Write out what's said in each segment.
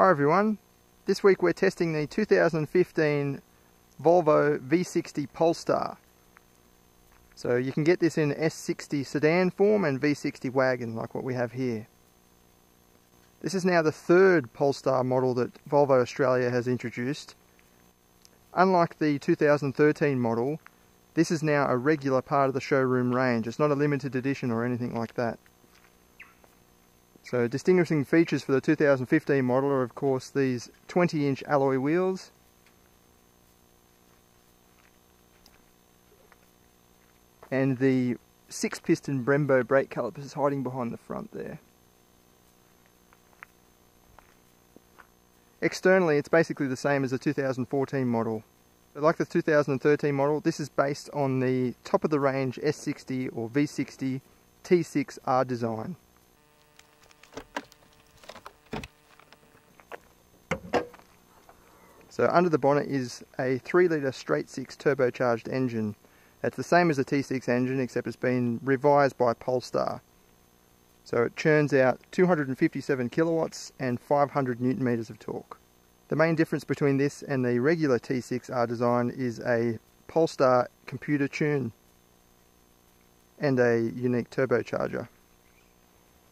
Hi everyone, this week we're testing the 2015 Volvo V60 Polestar. So you can get this in S60 sedan form and V60 wagon like what we have here. This is now the third Polestar model that Volvo Australia has introduced. Unlike the 2013 model, this is now a regular part of the showroom range. It's not a limited edition or anything like that. So distinguishing features for the 2015 model are of course these 20-inch alloy wheels, and the 6-piston Brembo brake calipers hiding behind the front there. Externally it's basically the same as the 2014 model. But like the 2013 model, this is based on the top of the range S60 or V60 T6 R-Design. So under the bonnet is a 3-litre straight-six turbocharged engine. It's the same as the T6 engine except it's been revised by Polestar. So it churns out 257 kilowatts and 500 newton meters of torque. The main difference between this and the regular T6 R-Design is a Polestar computer tune and a unique turbocharger.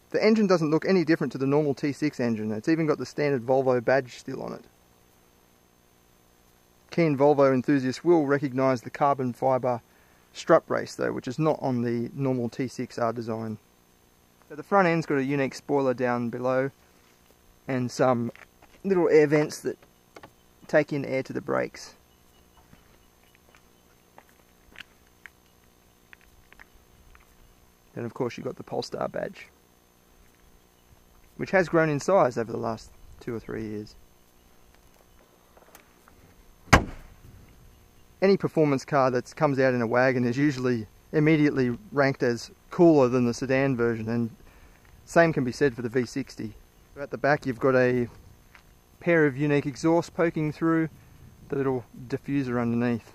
The engine doesn't look any different to the normal T6 engine. It's even got the standard Volvo badge still on it. Keen Volvo enthusiasts will recognise the carbon fibre strut brace though, which is not on the normal T6 R-Design. So the front end's got a unique spoiler down below and some little air vents that take in air to the brakes. Then of course you've got the Polestar badge, which has grown in size over the last 2 or 3 years. Any performance car that comes out in a wagon is usually immediately ranked as cooler than the sedan version, and same can be said for the V60. At the back you've got a pair of unique exhausts poking through the little diffuser underneath.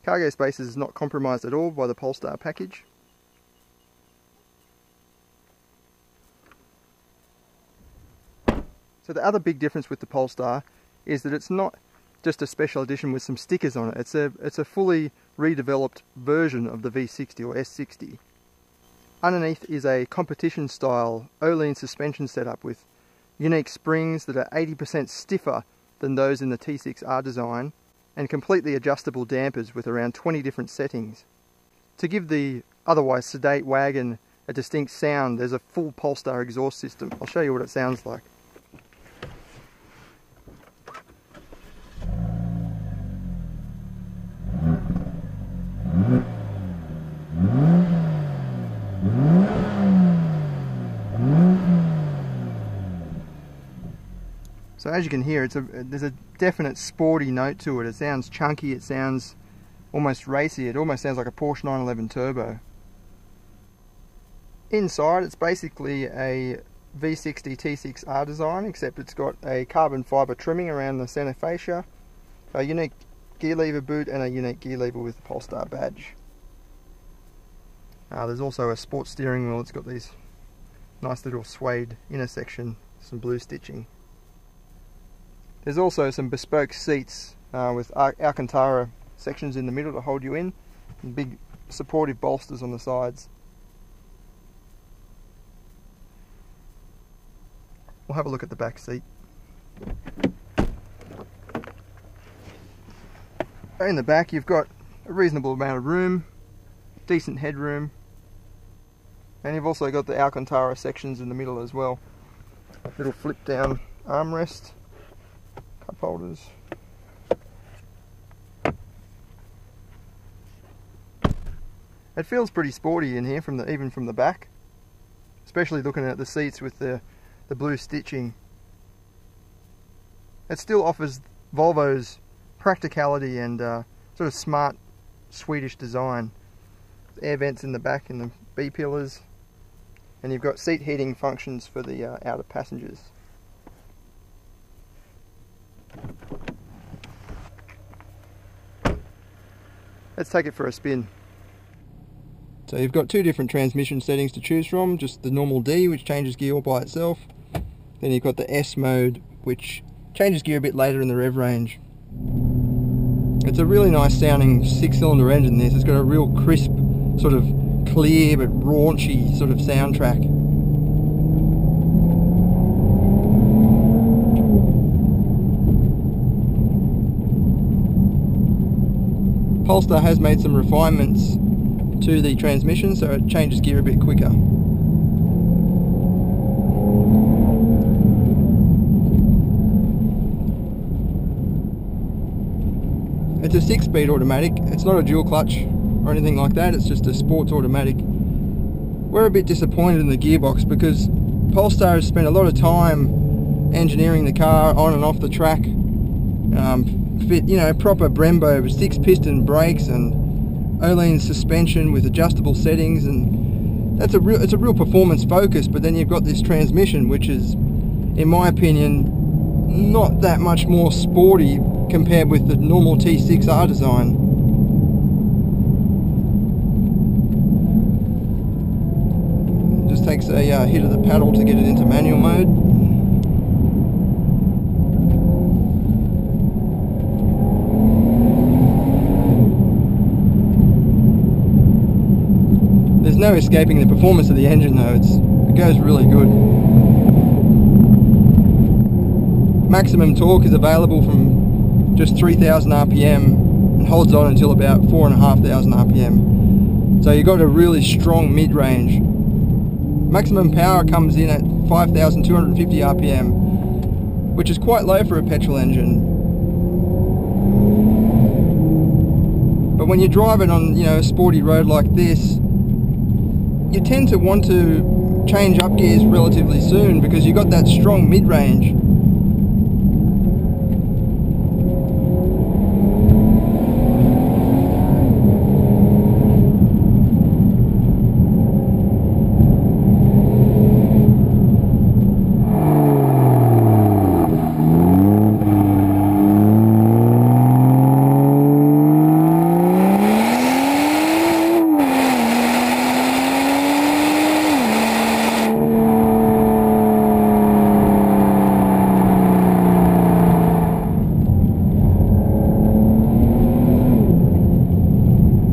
Cargo space is not compromised at all by the Polestar package. So the other big difference with the Polestar is that it's not just a special edition with some stickers on it. It's a fully redeveloped version of the V60 or S60. Underneath is a competition style Olean suspension setup with unique springs that are 80% stiffer than those in the T6 R-Design and completely adjustable dampers with around 20 different settings. To give the otherwise sedate wagon a distinct sound, there's a full Polestar exhaust system. I'll show you what it sounds like. So as you can hear, there's a definite sporty note to it. It sounds chunky, it sounds almost racy, it almost sounds like a Porsche 911 Turbo. Inside it's basically a V60 T6 R-Design, except it's got a carbon fibre trimming around the centre fascia, a unique gear lever boot and a unique gear lever with the Polestar badge. There's also a sports steering wheel. It's got these nice little suede inner section, some blue stitching. There's also some bespoke seats with Alcantara sections in the middle to hold you in, and big supportive bolsters on the sides. We'll have a look at the back seat. In the back you've got a reasonable amount of room, decent headroom, and you've also got the Alcantara sections in the middle as well. Little flip down armrest, cup holders. It feels pretty sporty in here even from the back, especially looking at the seats with the blue stitching. It still offers Volvo's practicality and sort of smart Swedish design. Air vents in the back and the B-pillars, and you've got seat heating functions for the outer passengers. Let's take it for a spin. So you've got two different transmission settings to choose from, just the normal D, which changes gear all by itself. Then you've got the S mode, which changes gear a bit later in the rev range. It's a really nice sounding 6-cylinder engine this. It's got a real crisp, sort of clear but raunchy sort of soundtrack. Polestar has made some refinements to the transmission, so it changes gear a bit quicker. It's a 6-speed automatic. It's not a dual clutch or anything like that, it's just a sports automatic. We're a bit disappointed in the gearbox because Polestar has spent a lot of time engineering the car on and off the track. Fit, you know, proper Brembo 6-piston brakes and Öhlins suspension with adjustable settings, and it's a real performance focus. But then you've got this transmission, which is, in my opinion, not that much more sporty compared with the normal T6 R-Design. Just takes a hit of the paddle to get it into manual mode. There's no escaping the performance of the engine though, it goes really good. Maximum torque is available from just 3,000 RPM and holds on until about 4,500 RPM. So you've got a really strong mid-range. Maximum power comes in at 5,250 RPM, which is quite low for a petrol engine. But when you drive it on, you know, a sporty road like this, you tend to want to change up gears relatively soon because you've got that strong mid-range.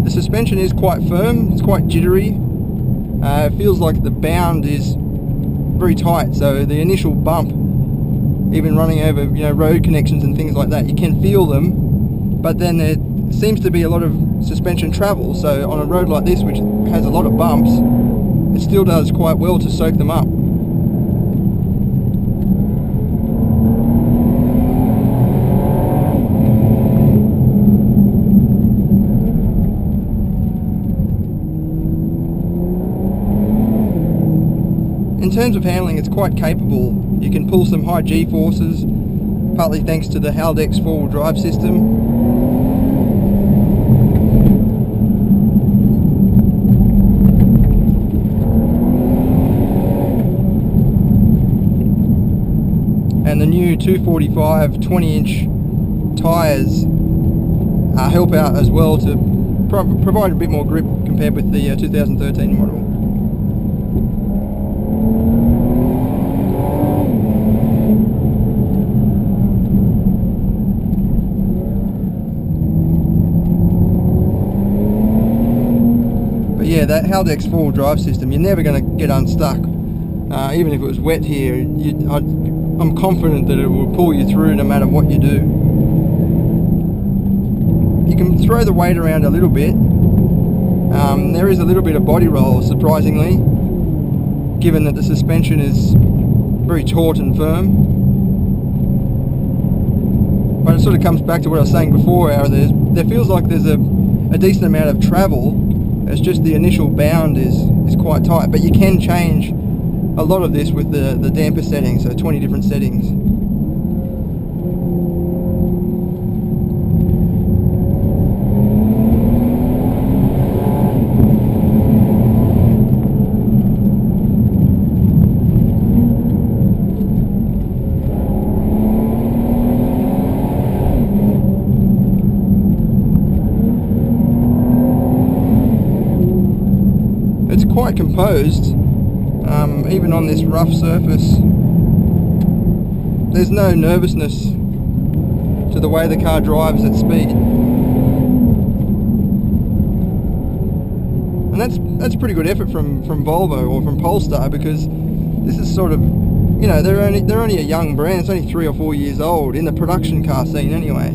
The suspension is quite firm, it's quite jittery. It feels like the bound is very tight, so the initial bump, even running over, you know, road connections and things like that, you can feel them, but then there seems to be a lot of suspension travel, so on a road like this which has a lot of bumps, it still does quite well to soak them up. In terms of handling, it's quite capable. You can pull some high G-forces, partly thanks to the Haldex 4-wheel drive system. And the new 245 20-inch tyres help out as well to provide a bit more grip compared with the 2013 model. Yeah, that Haldex 4-wheel drive system, you're never going to get unstuck. Even if it was wet here, I'm confident that it will pull you through no matter what you do. You can throw the weight around a little bit. There is a little bit of body roll, surprisingly, given that the suspension is very taut and firm. But it sort of comes back to what I was saying before, how there feels like there's a decent amount of travel. It's just the initial bound is quite tight, but you can change a lot of this with the damper settings, so 20 different settings. quite composed, even on this rough surface. There's no nervousness to the way the car drives at speed. And that's pretty good effort from Volvo or from Polestar, because this is sort of, you know, they're only a young brand. It's only 3 or 4 years old in the production car scene anyway.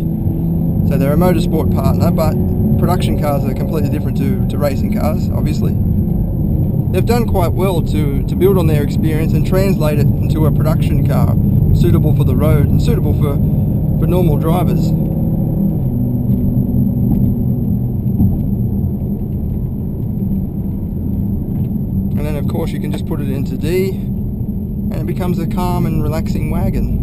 So they're a motorsport partner, but production cars are completely different to racing cars, obviously. They've done quite well to build on their experience and translate it into a production car suitable for the road and suitable for normal drivers. And then of course you can just put it into D and it becomes a calm and relaxing wagon.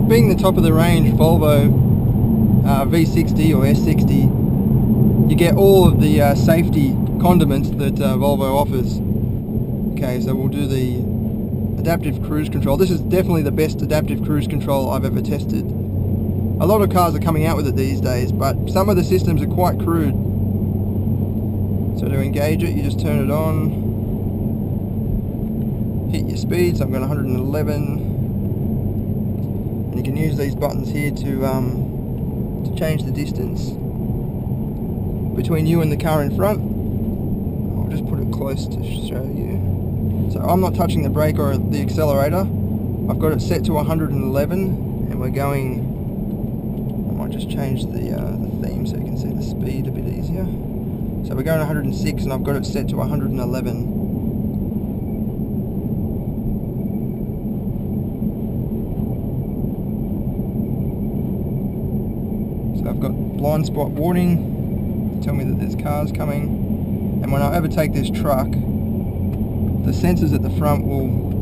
Being the top of the range Volvo V60 or S60, you get all of the safety condiments that Volvo offers. Okay, so we'll do the adaptive cruise control. This is definitely the best adaptive cruise control I've ever tested. A lot of cars are coming out with it these days, but some of the systems are quite crude. So to engage it, you just turn it on, hit your speed, so I'm going 111, and you can use these buttons here to change the distance between you and the car in front. I'll just put it close to show you. So I'm not touching the brake or the accelerator. I've got it set to 111 and we're going, I might just change the theme so you can see the speed a bit easier. So we're going 106 and I've got it set to 111. So I've got blind spot warning to tell me that there's cars coming. And when I overtake this truck, the sensors at the front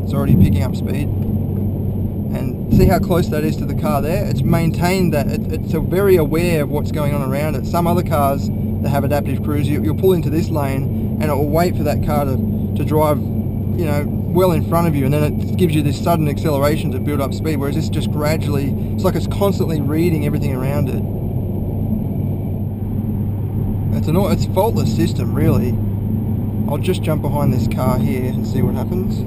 it's already picking up speed. And see how close that is to the car there? It's maintained that, it's very aware of what's going on around it. Some other cars that have adaptive cruise, you'll pull into this lane and it will wait for that car to drive, you know, well in front of you, and then it gives you this sudden acceleration to build up speed, whereas this just gradually, it's like it's constantly reading everything around it. It's a faultless system, really. I'll just jump behind this car here and see what happens.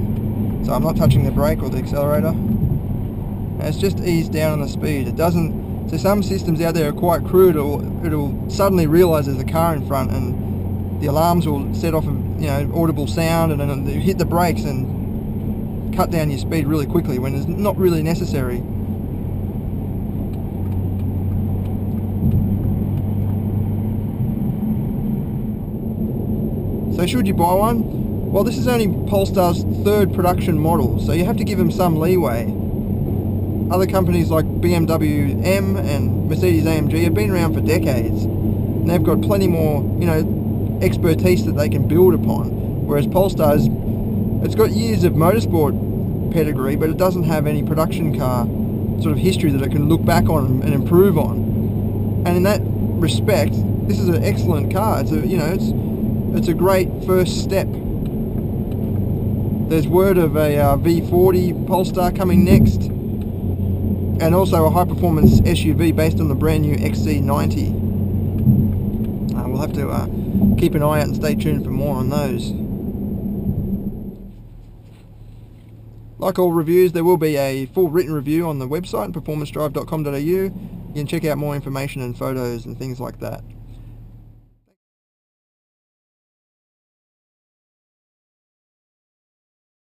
So I'm not touching the brake or the accelerator. And it's just eased down on the speed. It doesn't. So some systems out there are quite crude. It'll suddenly realise there's a car in front, and the alarms will set off a, you know, audible sound, and then you hit the brakes and cut down your speed really quickly when it's not really necessary. So should you buy one? Well, this is only Polestar's 3rd production model, so you have to give them some leeway. Other companies like BMW M and Mercedes AMG have been around for decades, and they've got plenty more, you know, expertise that they can build upon. Whereas Polestar's, it's got years of motorsport pedigree, but it doesn't have any production car sort of history that it can look back on and improve on. And in that respect, this is an excellent car. It's a, you know, it's a great first step. There's word of a V40 Polestar coming next, and also a high-performance SUV based on the brand new XC90. We'll have to keep an eye out and stay tuned for more on those. Like all reviews, there will be a full written review on the website, performancedrive.com.au. You can check out more information and photos and things like that.